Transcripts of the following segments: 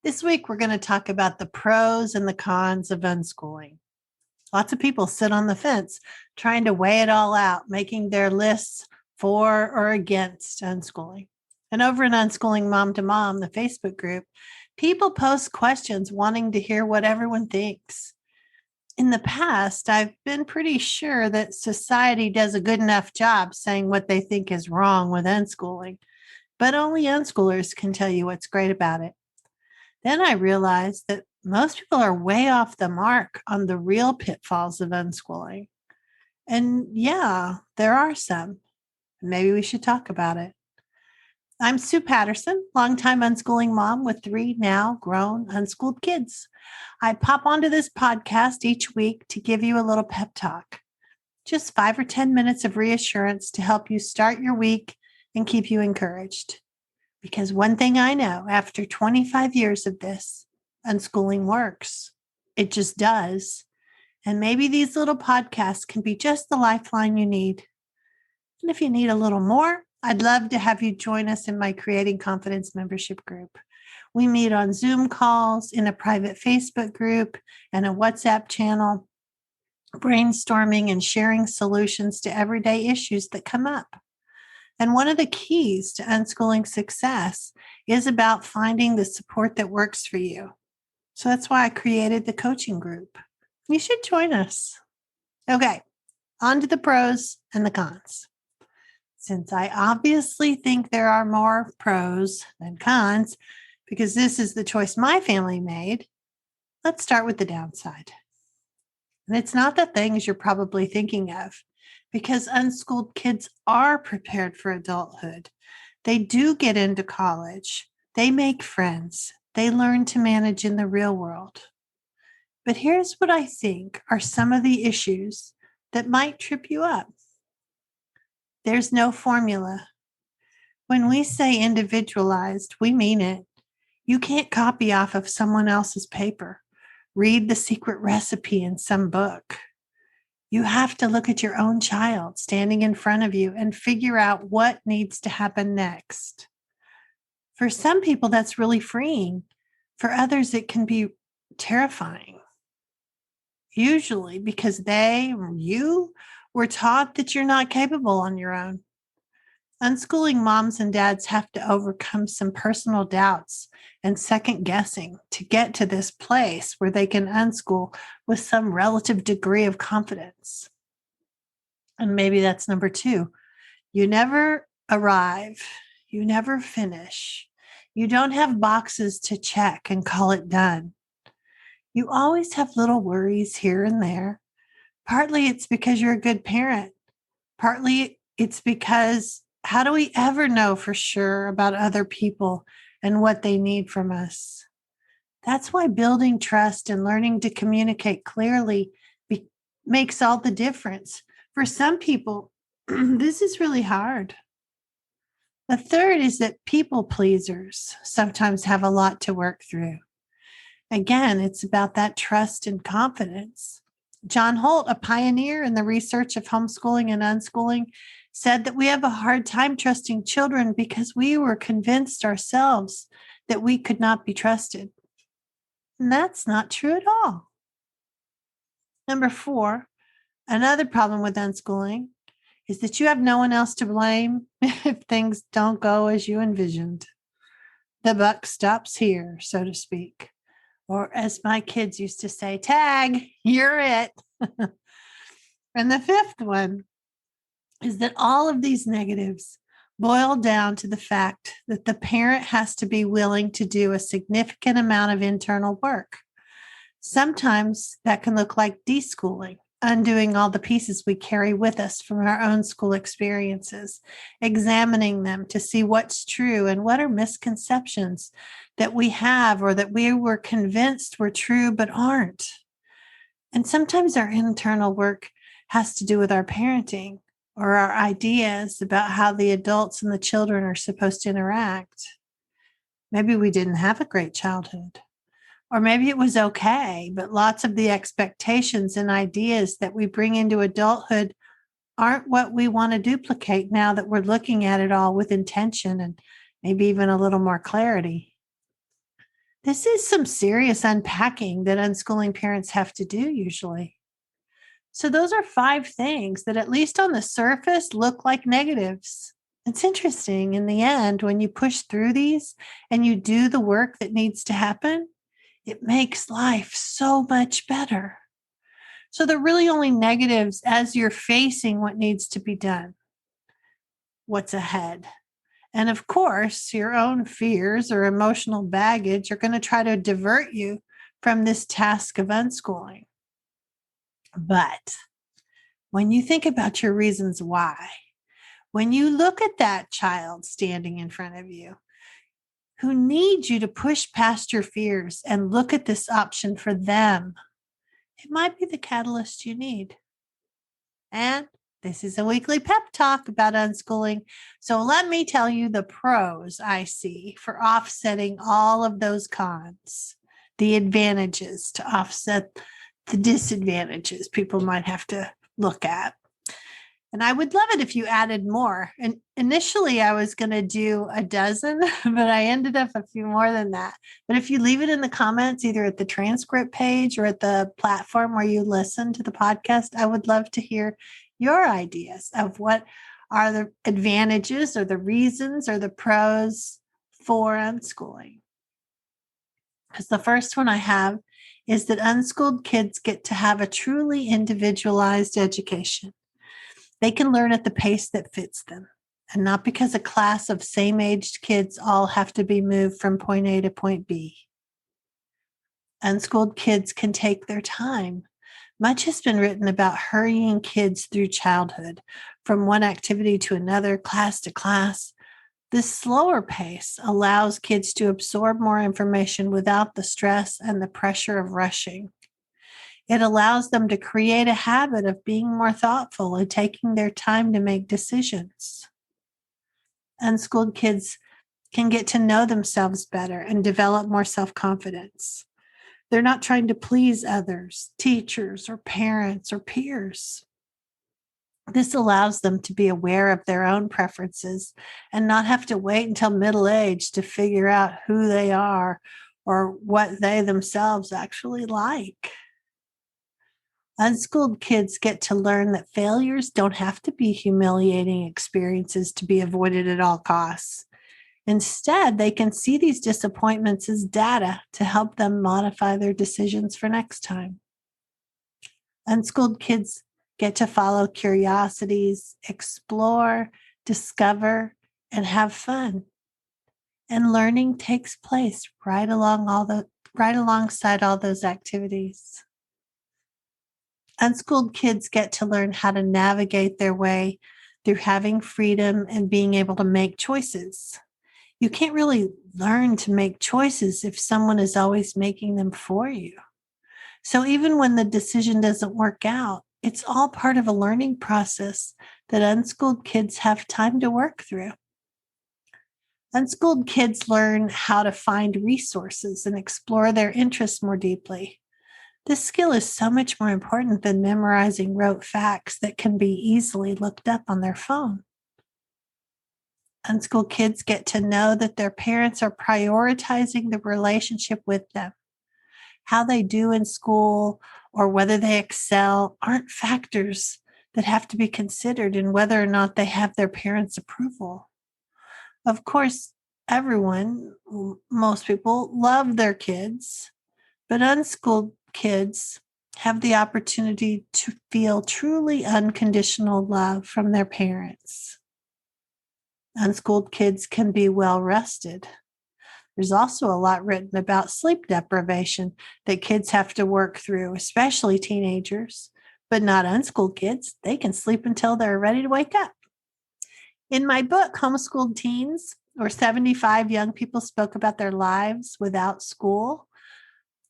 This week, we're going to talk about the pros and the cons of unschooling. Lots of people sit on the fence trying to weigh it all out, making their lists for or against unschooling. And over in Unschooling Mom to Mom, the Facebook group, people post questions wanting to hear what everyone thinks. In the past, I've been pretty sure that society does a good enough job saying what they think is wrong with unschooling, but only unschoolers can tell you what's great about it. Then I realized that most people are way off the mark on the real pitfalls of unschooling. And yeah, there are some. Maybe we should talk about it. I'm Sue Patterson, longtime unschooling mom with 3 now grown unschooled kids. I pop onto this podcast each week to give you a little pep talk. Just 5 or 10 minutes of reassurance to help you start your week and keep you encouraged. Because one thing I know after 25 years of this, unschooling works. It just does. And maybe these little podcasts can be just the lifeline you need. And if you need a little more, I'd love to have you join us in my Creating Confidence membership group. We meet on Zoom calls, in a private Facebook group, and a WhatsApp channel, brainstorming and sharing solutions to everyday issues that come up. And one of the keys to unschooling success is about finding the support that works for you. So that's why I created the coaching group. You should join us. Okay, on to the pros and the cons. Since I obviously think there are more pros than cons, because this is the choice my family made, let's start with the downside. And it's not the things you're probably thinking of, because unschooled kids are prepared for adulthood. They do get into college. They make friends. They learn to manage in the real world. But here's what I think are some of the issues that might trip you up. There's no formula. When we say individualized, we mean it. You can't copy off of someone else's paper, read the secret recipe in some book. You have to look at your own child standing in front of you and figure out what needs to happen next. For some people, that's really freeing. For others, it can be terrifying. Usually because you were taught that you're not capable on your own. Unschooling moms and dads have to overcome some personal doubts and second guessing to get to this place where they can unschool with some relative degree of confidence. And maybe that's number 2. You never arrive. You never finish. You don't have boxes to check and call it done. You always have little worries here and there. Partly it's because you're a good parent. Partly it's because how do we ever know for sure about other people and what they need from us? That's why building trust and learning to communicate clearly makes all the difference. For some people, this is really hard. The third is that people pleasers sometimes have a lot to work through. Again, it's about that trust and confidence. John Holt, a pioneer in the research of homeschooling and unschooling, said that we have a hard time trusting children because we were convinced ourselves that we could not be trusted. And that's not true at all. Number 4, another problem with unschooling is that you have no one else to blame if things don't go as you envisioned. The buck stops here, so to speak. Or as my kids used to say, tag, you're it. And the 5th one is that all of these negatives boil down to the fact that the parent has to be willing to do a significant amount of internal work. Sometimes that can look like deschooling, undoing all the pieces we carry with us from our own school experiences, examining them to see what's true and what are misconceptions that we have or that we were convinced were true but aren't. And sometimes our internal work has to do with our parenting or our ideas about how the adults and the children are supposed to interact. Maybe we didn't have a great childhood. Or maybe it was okay, but lots of the expectations and ideas that we bring into adulthood aren't what we want to duplicate now that we're looking at it all with intention and maybe even a little more clarity. This is some serious unpacking that unschooling parents have to do usually. So, those are 5 things that, at least on the surface, look like negatives. It's interesting in the end, when you push through these and you do the work that needs to happen, it makes life so much better. So, they're really only negatives as you're facing what needs to be done, what's ahead. And of course, your own fears or emotional baggage are going to try to divert you from this task of unschooling. But when you think about your reasons why, when you look at that child standing in front of you who needs you to push past your fears and look at this option for them, it might be the catalyst you need. And this is a weekly pep talk about unschooling. So let me tell you the pros I see for offsetting all of those cons, the advantages to offset the disadvantages people might have to look at. And I would love it if you added more. And initially, I was going to do a dozen, but I ended up a few more than that. But if you leave it in the comments, either at the transcript page or at the platform where you listen to the podcast, I would love to hear your ideas of what are the advantages or the reasons or the pros for unschooling. Because the first one I have is that unschooled kids get to have a truly individualized education. They can learn at the pace that fits them, and not because a class of same-aged kids all have to be moved from point A to point B. Unschooled kids can take their time. Much has been written about hurrying kids through childhood, from one activity to another, class to class. This slower pace allows kids to absorb more information without the stress and the pressure of rushing. It allows them to create a habit of being more thoughtful and taking their time to make decisions. Unschooled kids can get to know themselves better and develop more self-confidence. They're not trying to please others, teachers or parents or peers. This allows them to be aware of their own preferences and not have to wait until middle age to figure out who they are or what they themselves actually like. Unschooled kids get to learn that failures don't have to be humiliating experiences to be avoided at all costs. Instead, they can see these disappointments as data to help them modify their decisions for next time. Unschooled kids get to follow curiosities, explore, discover, and have fun. And learning takes place right alongside all those activities. Unschooled kids get to learn how to navigate their way through having freedom and being able to make choices. You can't really learn to make choices if someone is always making them for you. So even when the decision doesn't work out, it's all part of a learning process that unschooled kids have time to work through. Unschooled kids learn how to find resources and explore their interests more deeply. This skill is so much more important than memorizing rote facts that can be easily looked up on their phone. Unschooled kids get to know that their parents are prioritizing the relationship with them. How they do in school or whether they excel aren't factors that have to be considered in whether or not they have their parents' approval. Of course, most people love their kids, but unschooled kids have the opportunity to feel truly unconditional love from their parents. Unschooled kids can be well rested. There's also a lot written about sleep deprivation that kids have to work through, especially teenagers, but not unschooled kids. They can sleep until they're ready to wake up. In my book, Homeschooled Teens, where 75 young people spoke about their lives without school,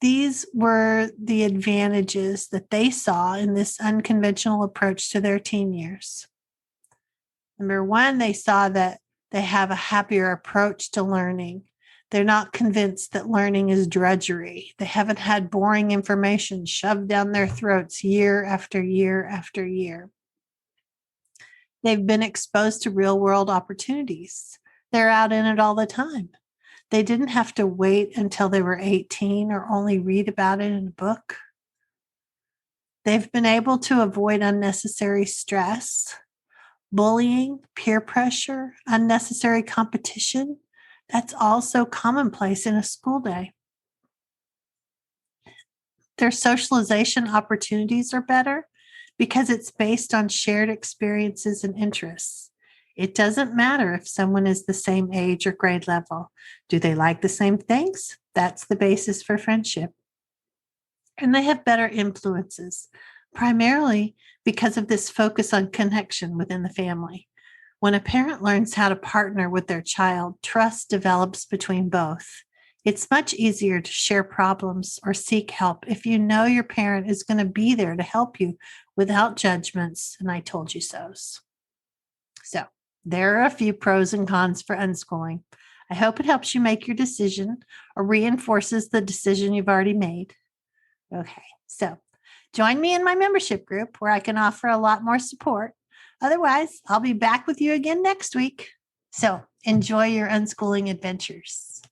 these were the advantages that they saw in this unconventional approach to their teen years. Number one, they saw that they have a happier approach to learning. They're not convinced that learning is drudgery. They haven't had boring information shoved down their throats year after year after year. They've been exposed to real-world opportunities. They're out in it all the time. They didn't have to wait until they were 18 or only read about it in a book. They've been able to avoid unnecessary stress, bullying, peer pressure, unnecessary competition. That's also commonplace in a school day. Their socialization opportunities are better because it's based on shared experiences and interests. It doesn't matter if someone is the same age or grade level. Do they like the same things? That's the basis for friendship. And they have better influences, primarily because of this focus on connection within the family. When a parent learns how to partner with their child, trust develops between both. It's much easier to share problems or seek help if you know your parent is going to be there to help you without judgments and I told you so's. So, there are a few pros and cons for unschooling. I hope it helps you make your decision or reinforces the decision you've already made. Okay, so join me in my membership group where I can offer a lot more support. Otherwise, I'll be back with you again next week. So enjoy your unschooling adventures.